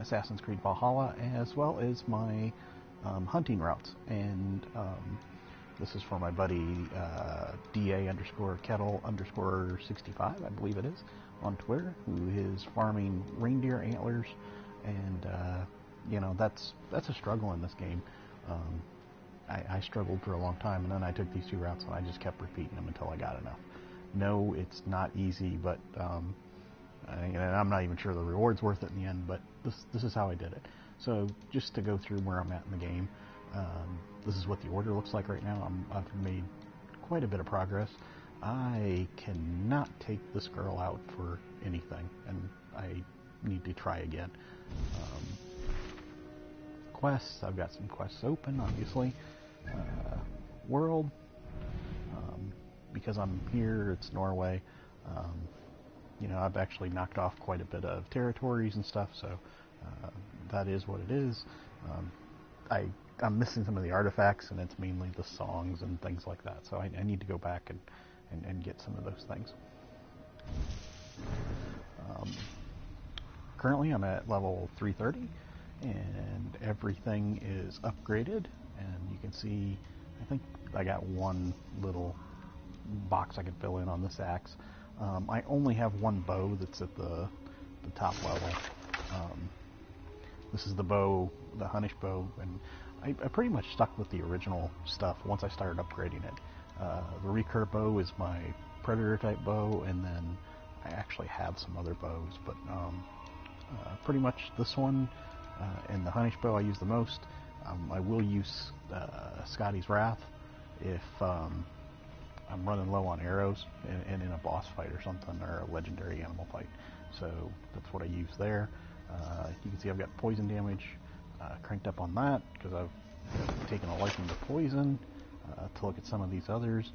Assassin's Creed Valhalla, as well as my hunting routes. And this is for my buddy DA_kettle_65, I believe it is, on Twitter, who is farming reindeer antlers. And you know, that's a struggle in this game. I struggled for a long time, and then I took these two routes and I just kept repeating them until I got enough. No, it's not easy, but and I'm not even sure the reward's worth it in the end, but this is how I did it. So just to go through where I'm at in the game, this is what the order looks like right now. I've made quite a bit of progress. I cannot take this girl out for anything, and I need to try again. Quests, I've got some quests open, obviously. World, because I'm here, it's Norway. You know, I've actually knocked off quite a bit of territories and stuff, so that is what it is. I'm missing some of the artifacts, and it's mainly the songs and things like that, so I need to go back and get some of those things. Currently I'm at level 330, and everything is upgraded, and you can see, I think I got one little box I can fill in on this axe. I only have one bow that's at the top level. This is the bow, the Hunnish bow, and I pretty much stuck with the original stuff once I started upgrading it. The recurve bow is my predator type bow, and then I actually have some other bows, but pretty much this one and the Hunnish bow I use the most. I will use Scotty's Wrath if I'm running low on arrows and in a boss fight or something, or a legendary animal fight. So that's what I use there. You can see I've got poison damage cranked up on that because I've taken a liking to poison. To look at some of these others,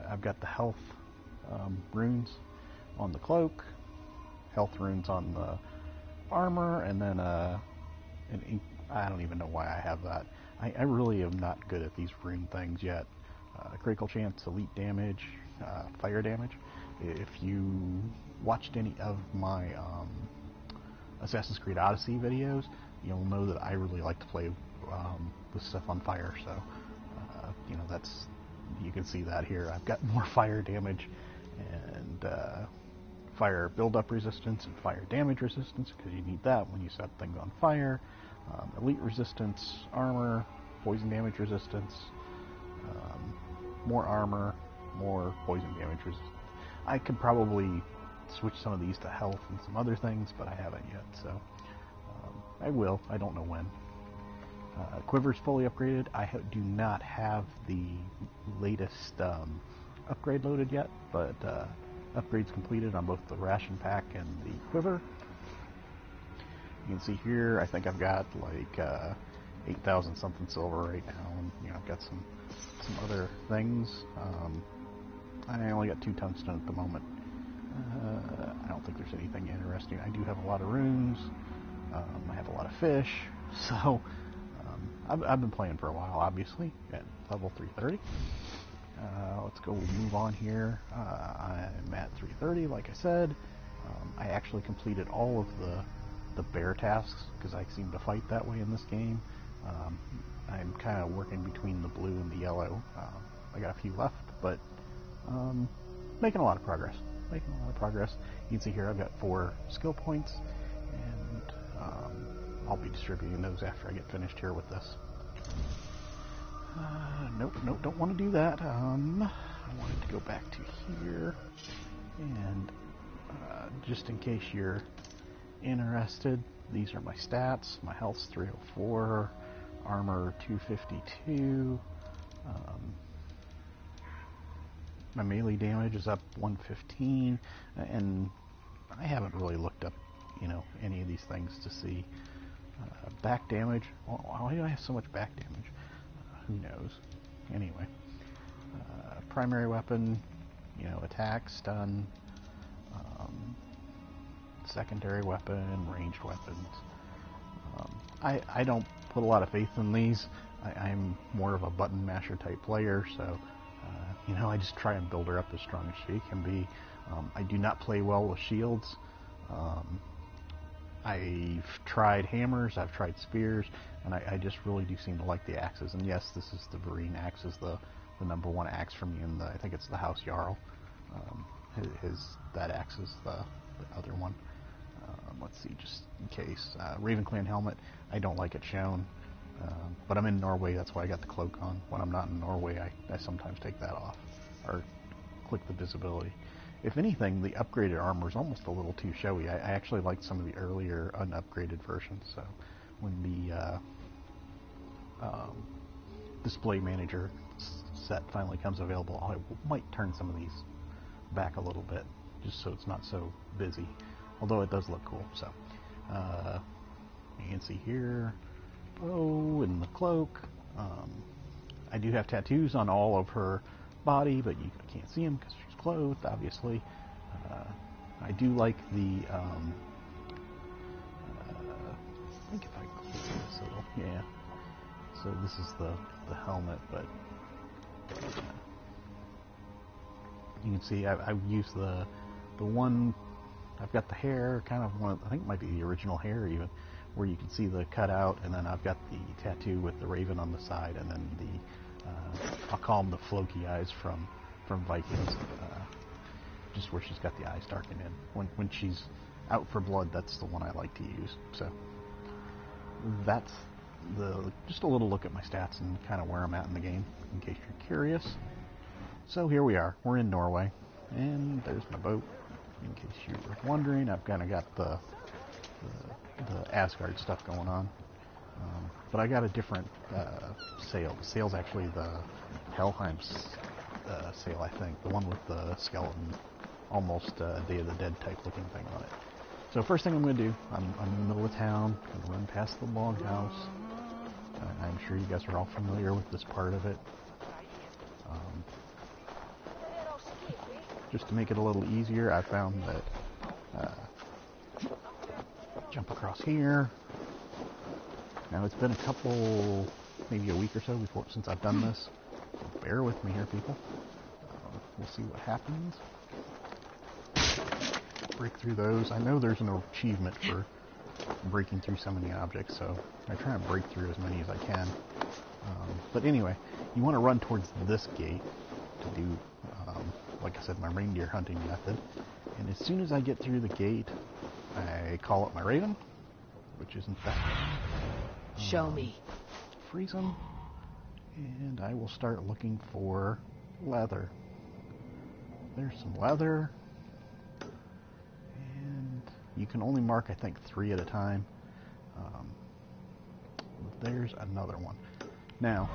I've got the health runes on the cloak, health runes on the armor, and then I don't even know why I have that. I really am not good at these rune things yet. Critical chance, elite damage, fire damage. If you watched any of my Assassin's Creed Odyssey videos, you'll know that I really like to play with stuff on fire, so you know, that's, you can see that here. I've got more fire damage and fire build-up resistance and fire damage resistance, because you need that when you set things on fire. Elite resistance, armor, poison damage resistance, more armor, more poison damage resistance. I could probably switch some of these to health and some other things, but I haven't yet, so I will. I don't know when. Quiver's fully upgraded. I do not have the latest upgrade loaded yet, but upgrades completed on both the ration pack and the quiver. You can see here, I think I've got like 8,000 something silver right now, and you know, I've got some other things. I only got 2 tungsten at the moment. I don't think there's anything interesting. I do have a lot of runes. I have a lot of fish, so I've been playing for a while, obviously, at level 330. Let's go move on here. I'm at 330, like I said. I actually completed all of the bear tasks, because I seem to fight that way in this game. I'm kind of working between the blue and the yellow. I got a few left, but making a lot of progress. You can see here I've got 4 skill points, and I'll be distributing those after I get finished here with this. Nope, don't want to do that. I wanted to go back to here, and just in case you're interested, these are my stats. My health's 304, armor 252, my melee damage is up 115, and I haven't really looked up, you know, any of these things to see. Back damage, why do I have so much back damage? Who knows? Anyway, primary weapon, you know, attack, stun, secondary weapon, ranged weapons. I don't put a lot of faith in these. I'm more of a button masher type player, so you know, I just try and build her up as strong as she can be. I do not play well with shields. I've tried hammers, I've tried spears, and I just really do seem to like the axes. And yes, this is the Varine axe, is the number one axe for me in the, I think it's the House Jarl. That axe is the other one. Let's see, just in case. Ravenclan helmet, I don't like it shown, but I'm in Norway, that's why I got the cloak on. When I'm not in Norway, I sometimes take that off, or click the visibility. If anything, the upgraded armor is almost a little too showy. I actually liked some of the earlier unupgraded versions, so when the display manager set finally comes available, I might turn some of these back a little bit, just so it's not so busy. Although it does look cool. So you can see here, bow and the cloak. I do have tattoos on all of her body, but you can't see them because she's clothed, obviously. I do like the. I think if I click this, yeah. So this is the helmet, but you can see I've used the one. I've got the hair, kind of one, I think it might be the original hair even, where you can see the cutout, and then I've got the tattoo with the raven on the side, and then the, I'll call them the Floki eyes from Vikings, just where she's got the eyes darkened in. When she's out for blood, that's the one I like to use. So that's just a little look at my stats and kind of where I'm at in the game, in case you're curious. So here we are, we're in Norway, and there's my boat. In case you were wondering, I've kind of got the Asgard stuff going on, but I got a different sail. The sail's actually the Helheim sail, I think, the one with the skeleton, almost Day of the Dead type looking thing on it. So first thing I'm going to do, I'm in the middle of town, going to run past the log house. I'm sure you guys are all familiar with this part of it. Just to make it a little easier, I found that jump across here. Now it's been a couple, maybe a week or so since I've done this. So bear with me here, people. We'll see what happens. Break through those. I know there's an achievement for breaking through so many objects, so I try and break through as many as I can. But anyway, you want to run towards this gate to do, like I said, my reindeer hunting method. And as soon as I get through the gate, I call up my raven, which is in fact... Show me. Freeze them, and I will start looking for leather. There's some leather, and you can only mark, I think, 3 at a time. There's another one. Now,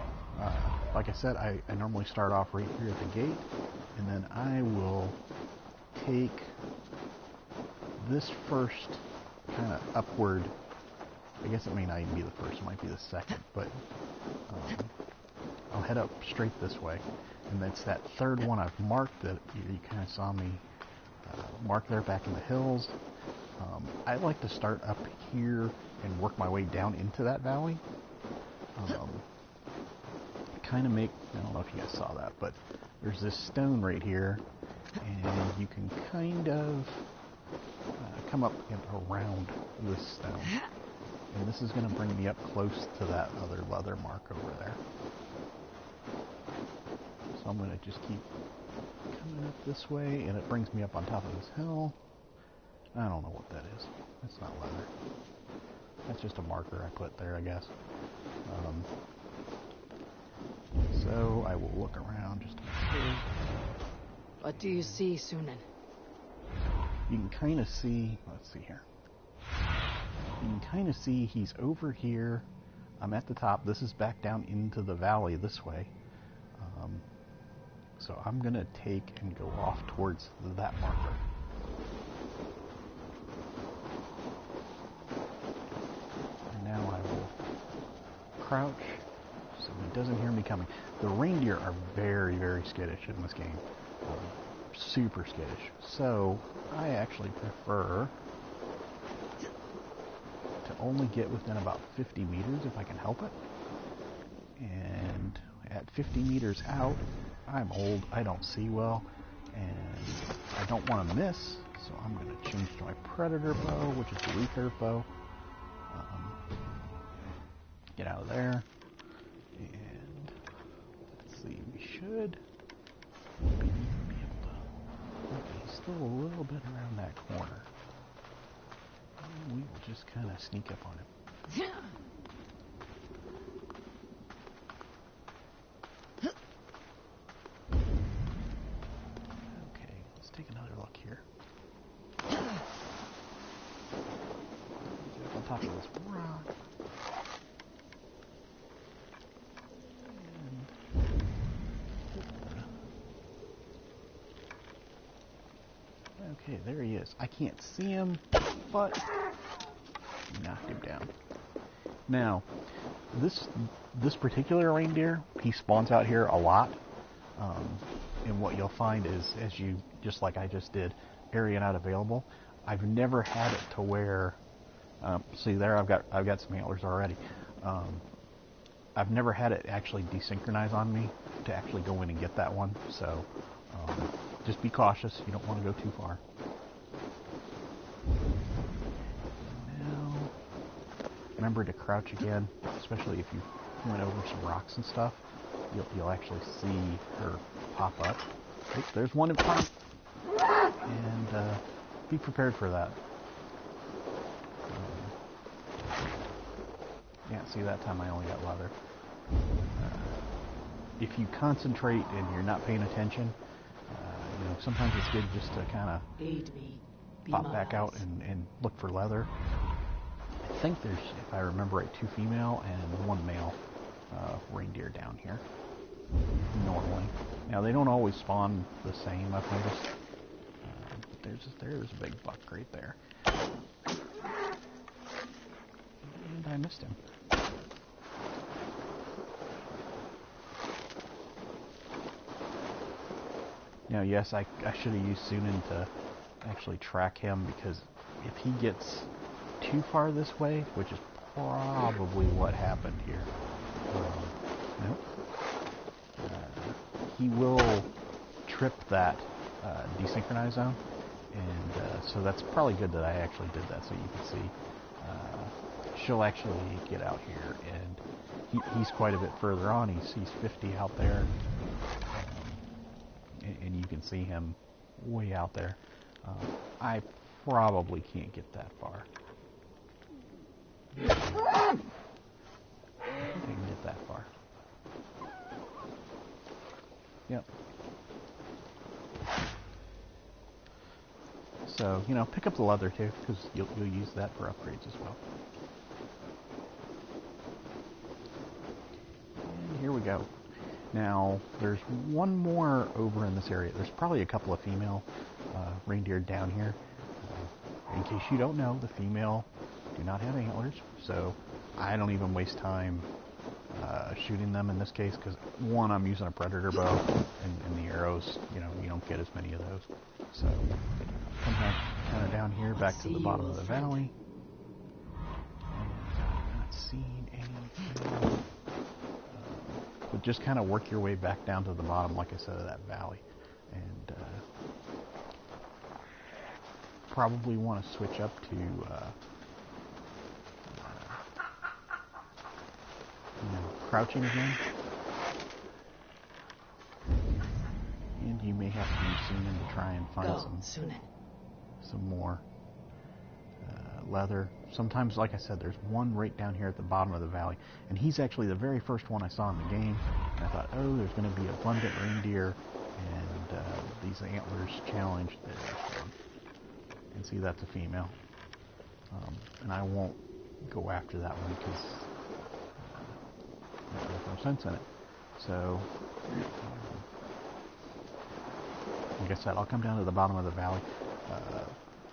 like I said, I normally start off right here at the gate, and then I will take this first kind of upward. I guess it may not even be the first, it might be the second, but I'll head up straight this way. And it's that third one I've marked that you kind of saw me mark there back in the hills. I like to start up here and work my way down into that valley. Kind of make, I don't know if you guys saw that, but there's this stone right here, and you can kind of come up and around this stone. And this is going to bring me up close to that other leather mark over there. So I'm going to just keep coming up this way, and it brings me up on top of this hill. I don't know what that is. It's not leather. That's just a marker I put there, I guess. So I will look around just to make sure. What do you see, Sunan? You can kind of see, let's see here. You can kind of see he's over here. I'm at the top. This is back down into the valley this way. So I'm going to take and go off towards that marker. And now I will crouch so he doesn't hear me coming. The reindeer are very, very skittish in this game. Super skittish. So I actually prefer to only get within about 50 meters if I can help it. And at 50 meters out, I'm old, I don't see well, and I don't want to miss, So I'm going to change to my predator bow, which is the recurve bow. Get out of there. And let's see, we should be able to... Okay, he's still a little bit around that corner. And we will just kind of sneak up on him. Okay, let's take another look here. Get up on top of this rock. Okay, there he is. I can't see him, but knocked him down. Now, this particular reindeer, he spawns out here a lot. And what you'll find is, as you, just like I just did, area not available. I've never had it to where, see there, I've got some antlers already. I've never had it actually desynchronize on me to actually go in and get that one. So just be cautious. You don't want to go too far. Now, remember to crouch again, especially if you went over some rocks and stuff. You'll actually see her pop up. Oops, there's one in front. And be prepared for that. Yeah, see, that time I only got leather. If you concentrate and you're not paying attention, you know, sometimes it's good just to kind of pop back out and look for leather. I think there's, if I remember right, 2 female and 1 male reindeer down here. Normally. Now, they don't always spawn the same, I've noticed. But there's a big buck right there. And I missed him. Now, yes, I should have used Sunan to actually track him, because if he gets too far this way, which is probably what happened here. Nope. He will trip that desynchronize zone, and so that's probably good that I actually did that, so you can see she'll actually get out here, and he's quite a bit further on. He's 50 out there, and you can see him way out there. I probably can't get that far. I can get that far. Yep. So, you know, pick up the leather too, because you'll use that for upgrades as well. And here we go. Now, there's one more over in this area. There's probably a couple of female reindeer down here. In case you don't know, the female do not have antlers, so I don't even waste time shooting them in this case, because one, I'm using a predator bow, and the arrows, you know, you don't get as many of those. So come back kind of down here, back to the bottom of the valley. And I'm not seeing anything. But just kind of work your way back down to the bottom, like I said, of that valley. And probably want to switch up to crouching again. And you may have to use Sunan to try and find some more leather. Sometimes, like I said, there's one right down here at the bottom of the valley, and he's actually the very first one I saw in the game. And I thought, oh, there's going to be abundant reindeer, and these antlers challenge. There's one. And see, that's a female. And I won't go after that one because there's no sense in it. So, like I said, I'll come down to the bottom of the valley.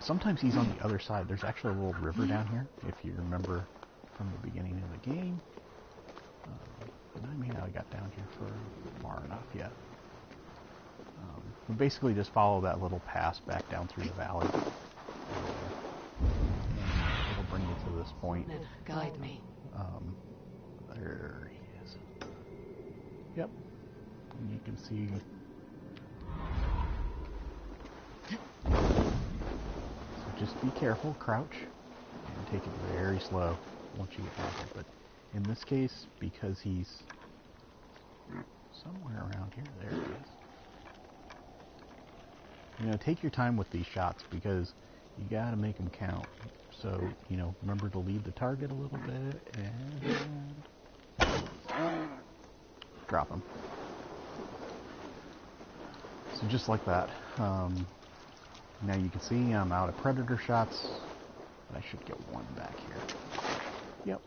Sometimes he's on the other side. There's actually a little river down here, if you remember from the beginning of the game. And I may not have got down here for far enough yet. We basically just follow that little pass back down through the valley. And it'll bring you to this point. Guide me. There he is. Yep. And you can see just be careful, crouch, and take it very slow once you get down here. But in this case, because he's somewhere around here, there he is. You know, take your time with these shots because you gotta make them count. So, you know, remember to lead the target a little bit and drop him. So just like that. Now you can see I'm out of predator shots. I should get one back here. Yep.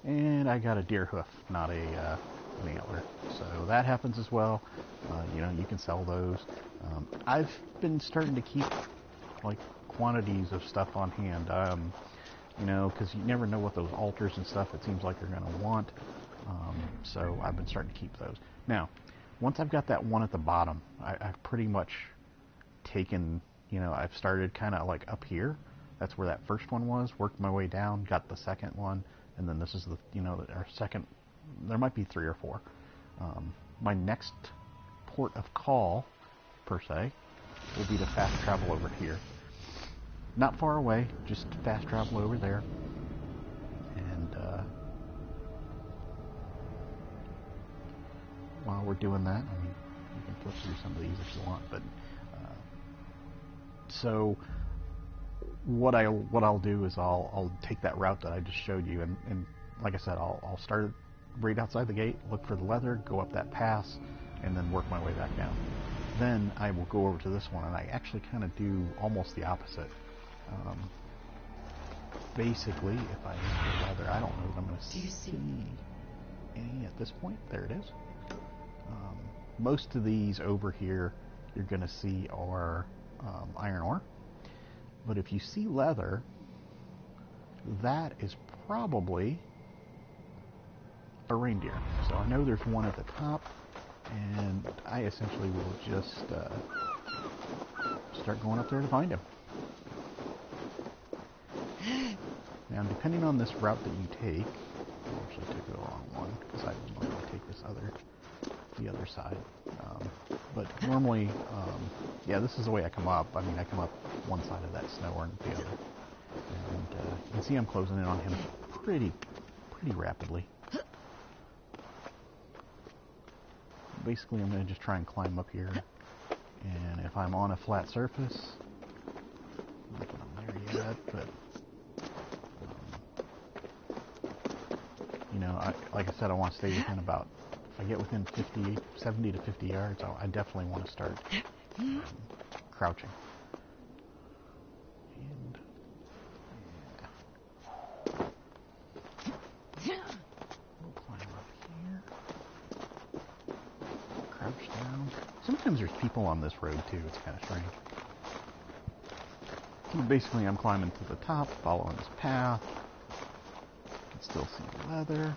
And I got a deer hoof, not a an antler. So that happens as well. You know, you can sell those. I've been starting to keep like quantities of stuff on hand. You know, because you never know what those altars and stuff it seems like you're going to want. So I've been starting to keep those. Now, once I've got that one at the bottom, I've pretty much taken, you know, I've started kind of like up here. That's where that first one was. Worked my way down, got the second one, and then this is the, you know, our second. There might be 3 or 4. My next port of call, per se, will be to fast travel over here. Not far away, just fast travel over there. And while we're doing that, I mean, you can flip through some of these if you want. But so what I'll do is I'll take that route that I just showed you, and like I said, I'll start right outside the gate, look for the leather, go up that pass, and then work my way back down. Then I will go over to this one, and I actually kind of do almost the opposite. Basically, if I use the leather, I don't know that I'm going to see any at this point. There it is. Most of these over here you're going to see are iron ore. But if you see leather, that is probably a reindeer. So I know there's one at the top, and I essentially will just start going up there to find him. Now, depending on this route that you take, I actually took the wrong one because I normally take the other side. But normally, yeah, this is the way I come up. I mean, I come up one side of that snow and the other. And you can see I'm closing in on him pretty rapidly. Basically, I'm going to just try and climb up here. And if I'm on a flat surface, I'm not there yet, but you know, like I said, I want to stay within about, if I get within 70 to 50 yards, I definitely want to start crouching. And yeah. We'll climb up here. Crouch down. Sometimes there's people on this road too, it's kind of strange. So basically I'm climbing to the top, following this path. Still see leather,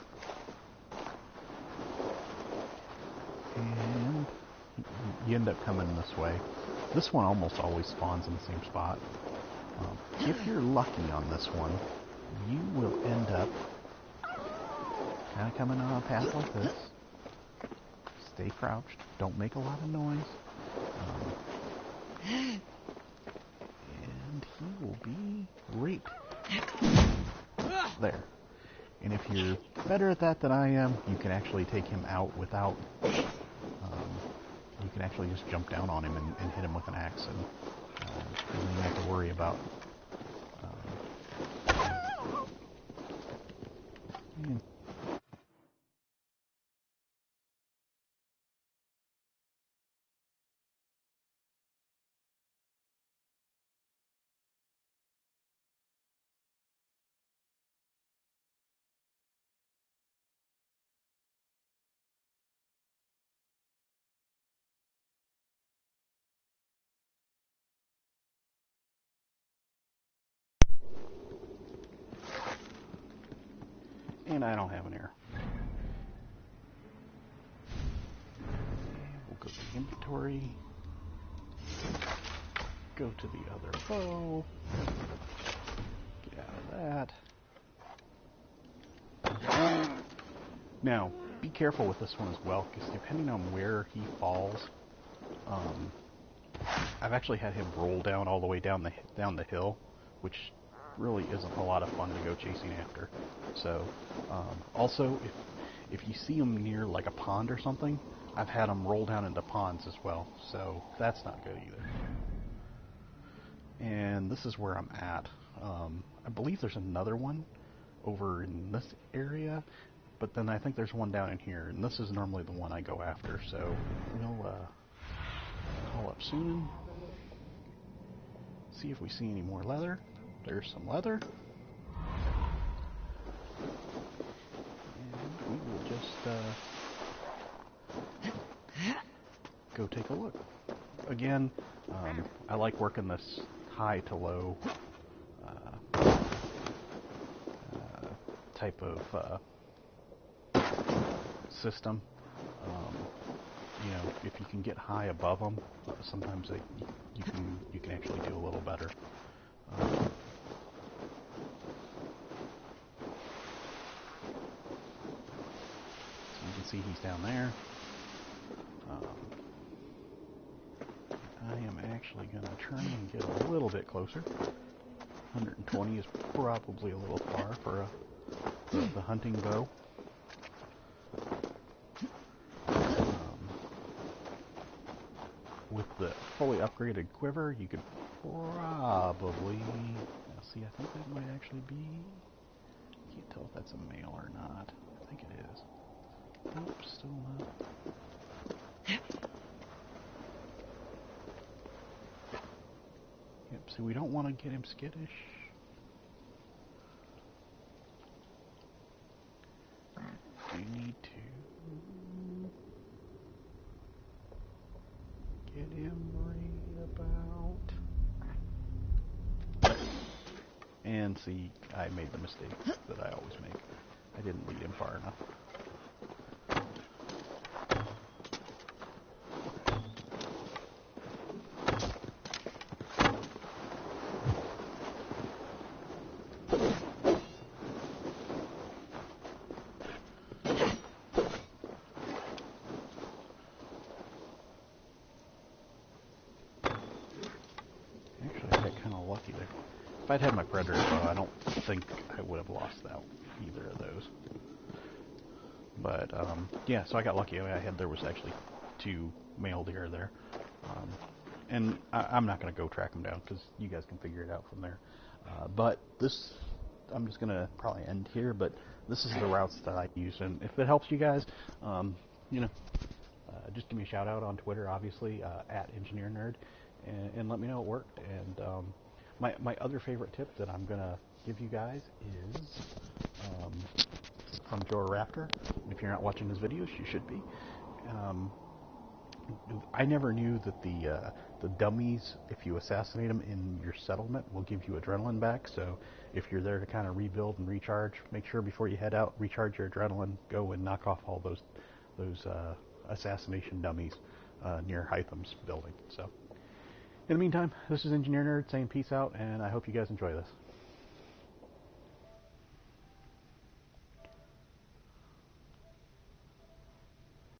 and you end up coming this way. This one almost always spawns in the same spot. If you're lucky on this one, you will end up kind of coming on a path like this. Stay crouched, don't make a lot of noise, and he will be right there. And if you're better at that than I am, you can actually take him out without, you can actually just jump down on him and hit him with an axe, and you don't have to worry about and I don't have an arrow. We'll go to the inventory, go to the other bow, get out of that. Now, be careful with this one as well, because depending on where he falls, I've actually had him roll down all the way down the hill, which really isn't a lot of fun to go chasing after. So, also, if you see him near like a pond or something, I've had him roll down into ponds as well. So that's not good either. And this is where I'm at. I believe there's another one over in this area, but then I think there's one down in here, and this is normally the one I go after. So we'll call up soon. See if we see any more leather. There's some leather. And we will just go take a look. Again, I like working this high to low type of system. You know, if you can get high above them, sometimes you can actually do a little better. So you can see he's down there. I am actually going to try and get a little bit closer. 120 is probably a little far for the hunting bow. With the fully upgraded quiver, you could probably... see, I think that might actually be... Can't tell if that's a male or not. I think it is. Nope, still not. Yep, see, we don't want to get him skittish. We need to get him right about... And see, I made the mistake that I always make. I didn't lead him far enough. Lucky there. If I'd had my predator bow, I don't think I would have lost that either of those. But yeah, so I got lucky. There was actually 2 male deer there, and I'm not going to go track them down because you guys can figure it out from there. But this, I'm just going to probably end here. But this is the routes that I use, and if it helps you guys, you know, just give me a shout out on Twitter, obviously at Engineernerd, and let me know it worked. And my other favorite tip that I'm going to give you guys is from Joe Raptor. If you're not watching his videos, you should be. I never knew that the dummies, if you assassinate them in your settlement, will give you adrenaline back. So if you're there to kind of rebuild and recharge, make sure before you head out, recharge your adrenaline, go and knock off all those assassination dummies near Hytham's building. So in the meantime, this is Engineernerd saying peace out, and I hope you guys enjoy this.